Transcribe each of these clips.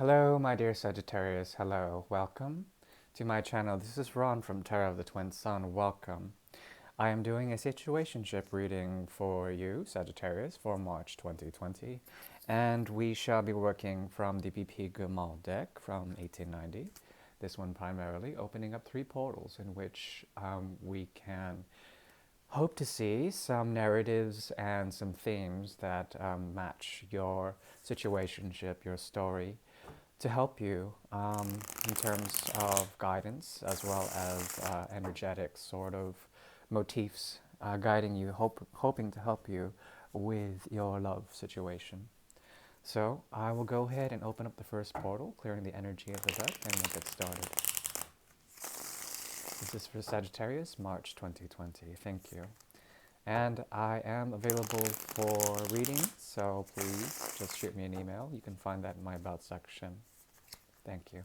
Hello, my dear Sagittarius. Hello, welcome to my channel. This is Ron from Tarot of the Twin Sun. Welcome. I am doing a situationship reading for you, Sagittarius, for March 2020, and we shall be working from the BP Gumal deck from 1890. This one primarily opening up three portals in which we can hope to see some narratives and some themes that match your situationship, your story, to help you in terms of guidance as well as energetic sort of motifs guiding you, hoping to help you with your love situation. So I will go ahead and open up the first portal, clearing the energy of the deck, and we'll get started. This is for Sagittarius, March 2020. Thank you. And I am available for readings, so please just shoot me an email. You can find that in my About section. Thank you.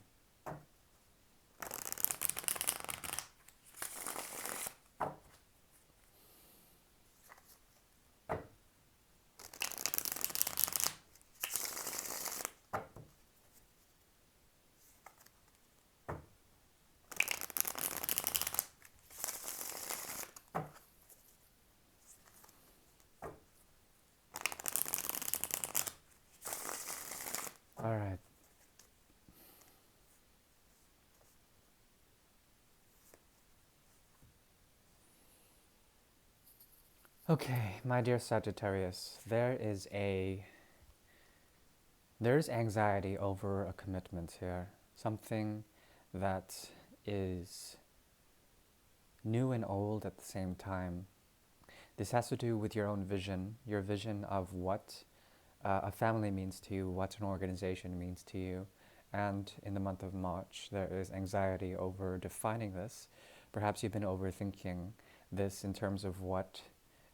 All right. Okay, my dear Sagittarius, there's anxiety over a commitment here. Something that is new and old at the same time. This has to do with your own vision, your vision of what a family means to you, what an organization means to you. And in the month of March, there is anxiety over defining this. Perhaps you've been overthinking this in terms of what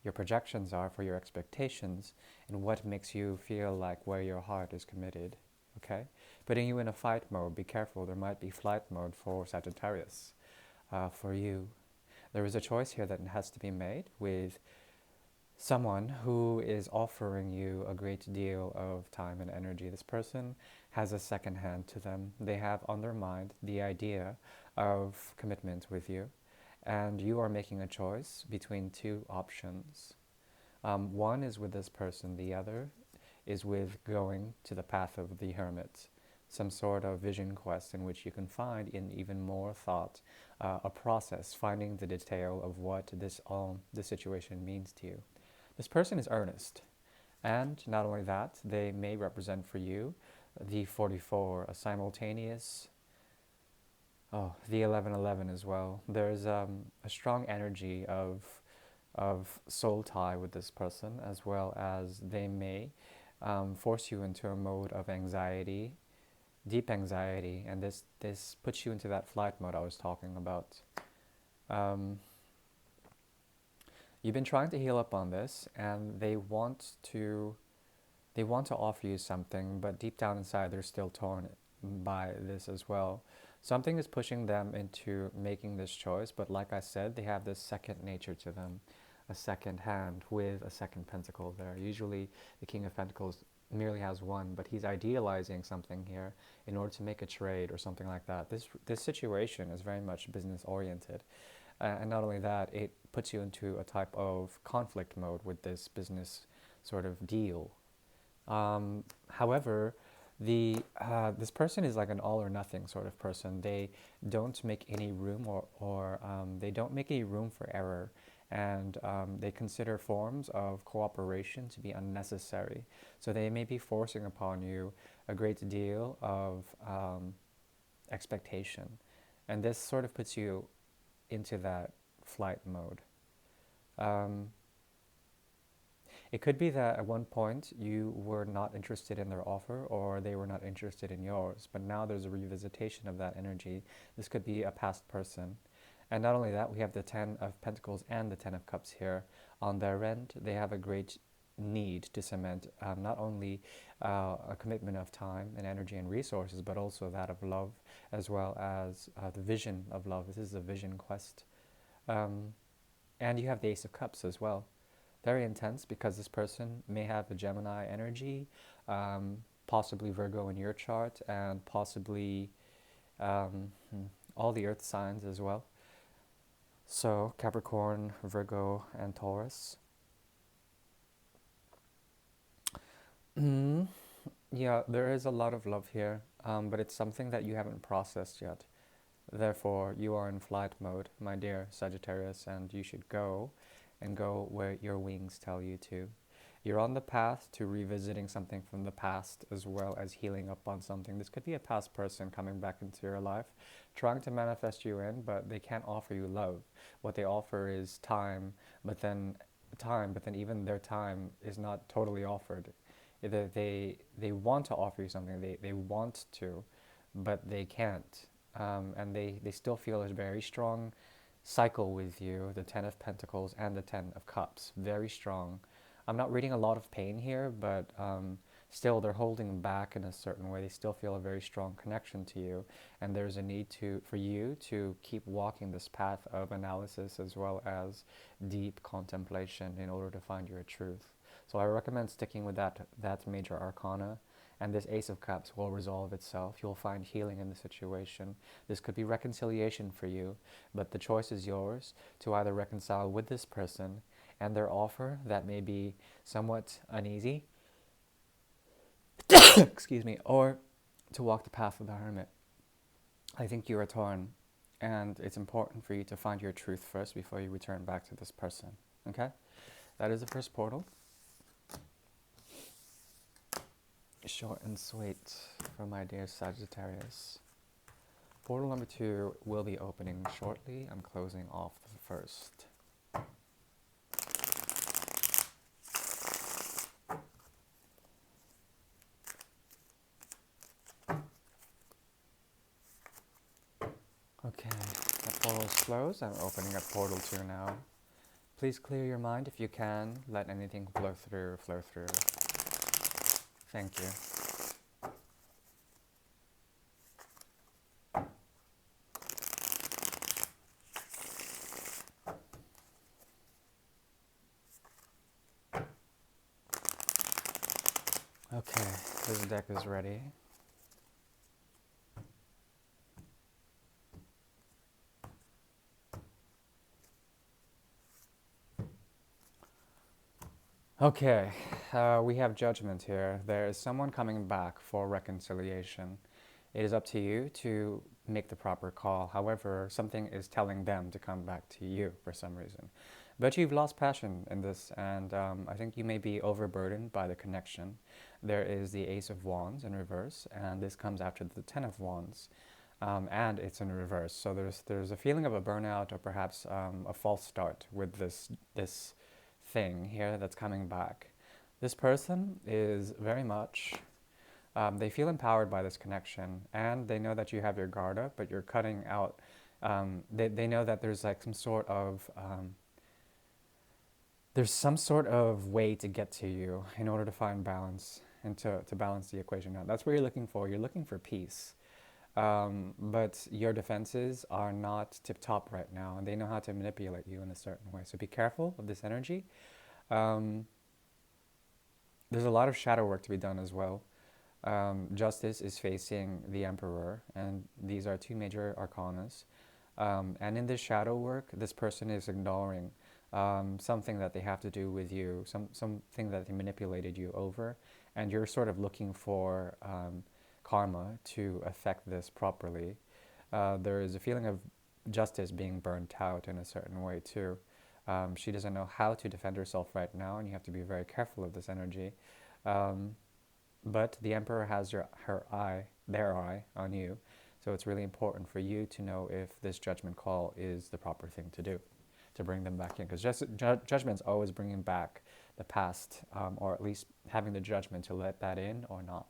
your projections are for your expectations and what makes you feel like where your heart is committed. Okay? Putting you in a fight mode, be careful, there might be flight mode for Sagittarius. For you, there is a choice here that has to be made with someone who is offering you a great deal of time and energy. This person has a second hand to them. They have on their mind the idea of commitment with you, and you are making a choice between two options. One is with this person, the other is with going to the path of the hermit, some sort of vision quest in which you can find in even more thought, a process, finding the detail of what this situation means to you. This person is earnest, and not only that, they may represent for you the 44, a simultaneous, the 1111 as well. There's a strong energy of soul tie with this person, as well as they may force you into a mode of anxiety, deep anxiety, and this puts you into that flight mode I was talking about. You've been trying to heal up on this, and they want to offer you something, but deep down inside they're still torn by this as well. Something is pushing them into making this choice, but like I said, they have this second nature to them, a second hand with a second pentacle there. Usually the King of Pentacles merely has one, but he's idealizing something here in order to make a trade or something like that. This situation is very much business oriented. And not only that, it puts you into a type of conflict mode with this business sort of deal. However, this person is like an all or nothing sort of person. They don't make any room or they don't make any room for error, and they consider forms of cooperation to be unnecessary. So they may be forcing upon you a great deal of expectation, and this sort of puts you into that flight mode. It could be that at one point you were not interested in their offer, or they were not interested in yours, but now there's a revisitation of that energy. This could be a past person. And not only that, we have the 10 of Pentacles and the 10 of Cups here. On their end, they have a great need to cement not only a commitment of time and energy and resources, but also that of love, as well as the vision of love. This is a vision quest. And you have the Ace of Cups as well. Very intense, because this person may have a Gemini energy, possibly Virgo in your chart, and possibly all the earth signs as well. So Capricorn, Virgo, and Taurus. Mm, yeah, there is a lot of love here, but it's something that you haven't processed yet. Therefore, you are in flight mode, my dear Sagittarius, and you should go and go where your wings tell you to. You're on the path to revisiting something from the past as well as healing up on something. This could be a past person coming back into your life, trying to manifest you in, but they can't offer you love. What they offer is time, but then even their time is not totally offered. They want to offer you something, they want to, but they can't. And they still feel a very strong cycle with you, the Ten of Pentacles and the Ten of Cups. Very strong. I'm not reading a lot of pain here, but still they're holding back in a certain way. They still feel a very strong connection to you, and there's a need for you to keep walking this path of analysis as well as deep contemplation in order to find your truth. So I recommend sticking with that major arcana, and this Ace of Cups will resolve itself. You'll find healing in the situation. This could be reconciliation for you, but the choice is yours to either reconcile with this person and their offer that may be somewhat uneasy, excuse me, or to walk the path of the hermit. I think you are torn, and it's important for you to find your truth first before you return back to this person. Okay? That is the first portal. Short and sweet for my dear Sagittarius. Portal number 2 will be opening shortly. I'm closing off the first. Okay, the portal is closed. I'm opening up portal 2 now. Please clear your mind if you can. Let anything flow through, flow through. Thank you. Okay, this deck is ready. Okay, we have judgment here. There is someone coming back for reconciliation. It is up to you to make the proper call. However, something is telling them to come back to you for some reason. But you've lost passion in this, and I think you may be overburdened by the connection. There is the Ace of Wands in reverse, and this comes after the Ten of Wands, and it's in reverse. So there's a feeling of a burnout or perhaps a false start with this thing here that's coming back. This person is very much, they feel empowered by this connection, and they know that you have your guard up, but you're cutting out, they know that there's like some sort of, there's some sort of way to get to you in order to find balance and to balance the equation out. That's what you're looking for. You're looking for peace. But your defenses are not tip-top right now, and they know how to manipulate you in a certain way. So be careful of this energy. There's a lot of shadow work to be done as well. Justice is facing the Emperor, and these are two major arcanas. And in this shadow work, this person is ignoring something that they have to do with you, something that they manipulated you over, and you're sort of looking for karma to affect this properly. There is a feeling of justice being burnt out in a certain way too. She doesn't know how to defend herself right now, and you have to be very careful of this energy. But the Emperor has their eye on you, so it's really important for you to know if this judgment call is the proper thing to do, to bring them back in, because judgment's always bringing back the past, or at least having the judgment to let that in or not.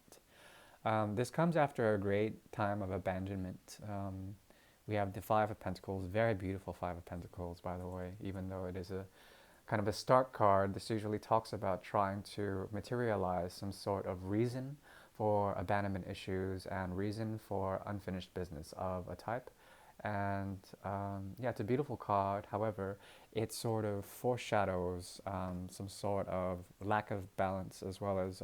This comes after a great time of abandonment. We have the Five of Pentacles, very beautiful Five of Pentacles, by the way, even though it is a kind of a stark card. This usually talks about trying to materialize some sort of reason for abandonment issues and reason for unfinished business of a type. And yeah, it's a beautiful card. However, it sort of foreshadows some sort of lack of balance, as well as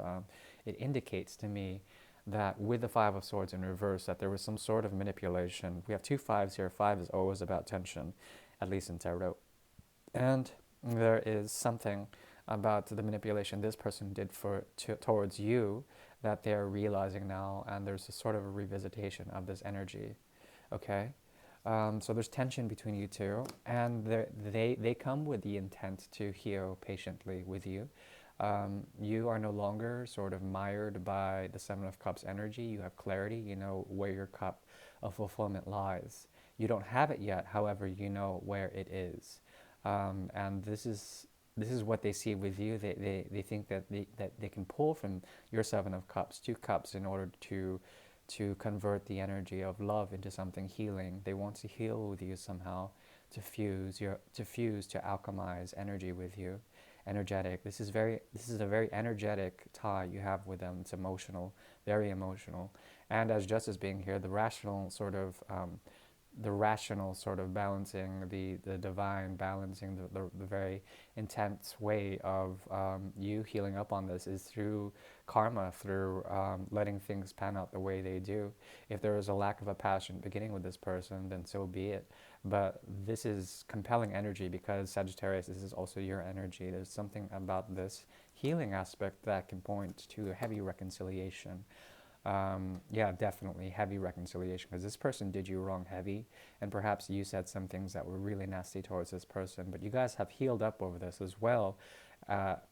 it indicates to me that with the Five of Swords in reverse, that there was some sort of manipulation. We have two fives here. Five is always about tension, at least in tarot. And there is something about the manipulation this person did towards you that they're realizing now, and there's a sort of a revisitation of this energy. Okay? So there's tension between you two, and they come with the intent to heal patiently with you. You are no longer sort of mired by the Seven of Cups energy. You have clarity. You know where your cup of fulfillment lies. You don't have it yet, however, you know where it is. And this is what they see with you. They think that they can pull from your Seven of Cups, two cups, in order to convert the energy of love into something healing. They want to heal with you somehow, to fuse, to alchemize energy with you. Energetic. This is a very energetic tie you have with them. It's emotional, very emotional. And as Justice being here, the rational sort of balancing the divine, balancing the very intense way of you healing up on this is through karma, through letting things pan out the way they do. If there is a lack of a passion beginning with this person, then so be it. But this is compelling energy because Sagittarius, this is also your energy. There's something about this healing aspect that can point to a heavy reconciliation. Yeah, definitely heavy reconciliation, because this person did you wrong heavy, and perhaps you said some things that were really nasty towards this person, but you guys have healed up over this as well,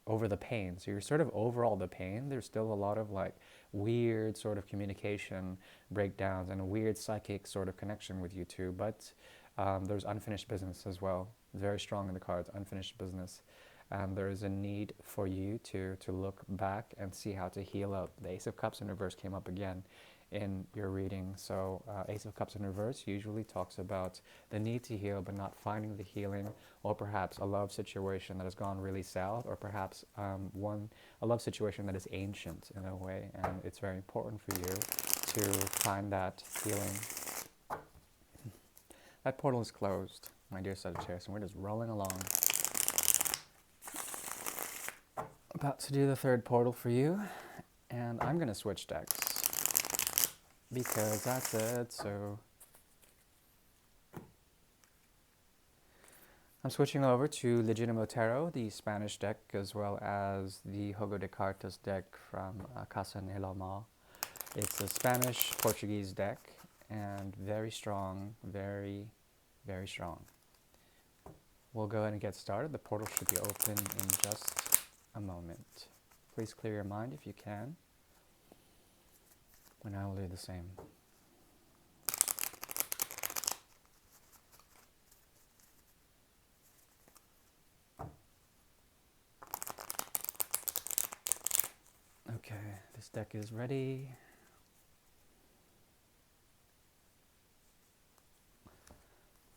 over the pain. So you're sort of over all the pain. There's still a lot of like weird sort of communication breakdowns and a weird psychic sort of connection with you two, but there's unfinished business as well. Very strong in the cards, unfinished business. There is a need for you to look back and see how to heal up. The Ace of Cups in reverse came up again in your reading. So Ace of Cups in reverse usually talks about the need to heal but not finding the healing, or perhaps a love situation that has gone really south, or perhaps a love situation that is ancient in a way, and it's very important for you to find that healing. That portal is closed, my dear Sagittarius, and we're just rolling along. About to do the third portal for you, and I'm going to switch decks because I said so. I'm switching over to Legitimate Tarot, the Spanish deck, as well as the Juego de Cartas deck from Casa Neloma. It's a Spanish-Portuguese deck, and very strong, very, very strong. We'll go ahead and get started. The portal should be open in just a moment. Please clear your mind if you can, and I will do the same. Okay, this deck is ready.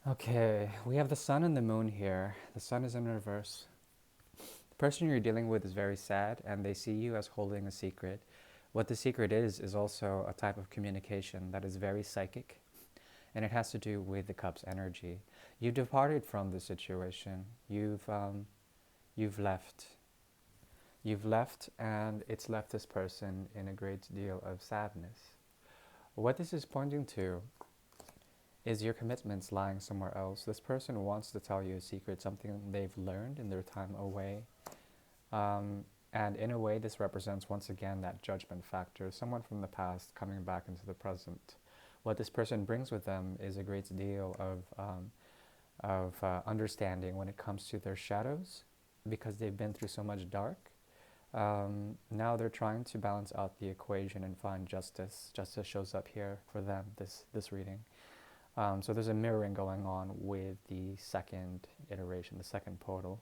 Okay, we have the sun and the moon here. The sun is in reverse. The person you're dealing with is very sad, and they see you as holding a secret. What the secret is also a type of communication that is very psychic, and it has to do with the cup's energy. You departed from the situation. You've left. You've left, and it's left this person in a great deal of sadness. What this is pointing to is your commitments lying somewhere else. This person wants to tell you a secret, something they've learned in their time away. And in a way, this represents, once again, that judgment factor, someone from the past coming back into the present. What this person brings with them is a great deal of understanding when it comes to their shadows, because they've been through so much dark. Now they're trying to balance out the equation and find justice. Justice shows up here for them, this reading. So there's a mirroring going on with the second iteration, the second portal.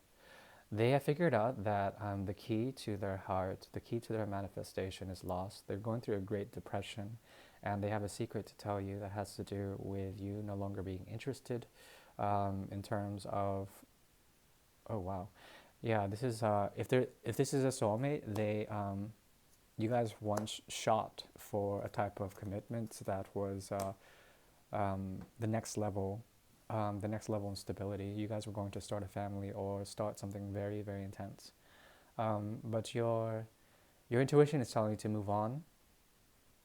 They have figured out that the key to their heart, the key to their manifestation is lost. They're going through a great depression, and they have a secret to tell you that has to do with you no longer being interested in terms of, oh wow. Yeah, this is, if this is a soulmate, you guys once shot for a type of commitment that was the next level in stability. You guys were going to start a family or start something very, very intense. But Your intuition is telling you to move on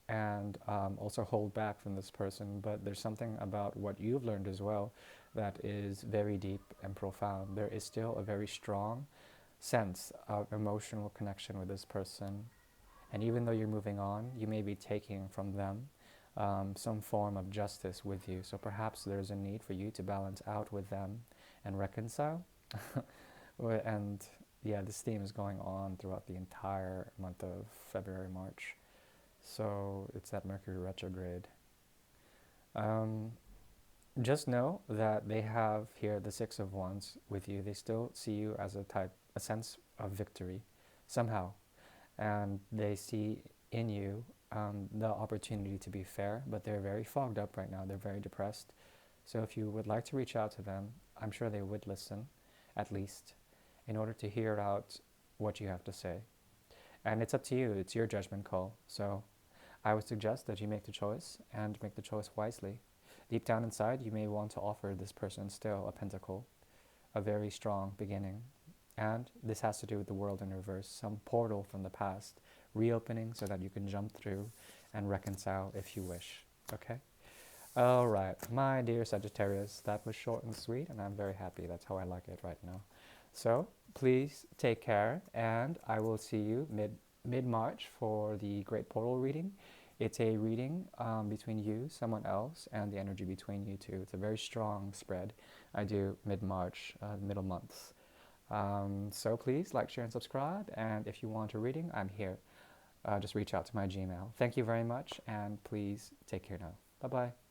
and also hold back from this person, but there's something about what you've learned as well that is very deep and profound. There is still a very strong sense of emotional connection with this person, and even though you're moving on, you may be taking from them some form of justice with you. So perhaps there's a need for you to balance out with them and reconcile. And yeah, this theme is going on throughout the entire month of February, March. So it's that Mercury retrograde. Um, just know that they have here the Six of Wands with you. They still see you as a sense of victory, somehow, and they see in you the opportunity to be fair. But they're very fogged up right now. They're very depressed. So if you would like to reach out to them, I'm sure they would listen, at least, in order to hear out what you have to say. And it's up to you. It's your judgment call. So I would suggest that you make the choice and make the choice wisely. Deep down inside, you may want to offer this person still a pentacle, a very strong beginning. And this has to do with the world in reverse, some portal from the past, reopening so that you can jump through and reconcile if you wish. Okay? All right, my dear Sagittarius, that was short and sweet, and I'm very happy. That's how I like it right now. So please take care, and I will see you mid-March for the Great Portal reading. It's a reading between you, someone else, and the energy between you two. It's a very strong spread. I do mid-March, middle months. So please like, share, and subscribe. And if you want a reading, I'm here. Just reach out to my Gmail. Thank you very much, and please take care now. Bye-bye.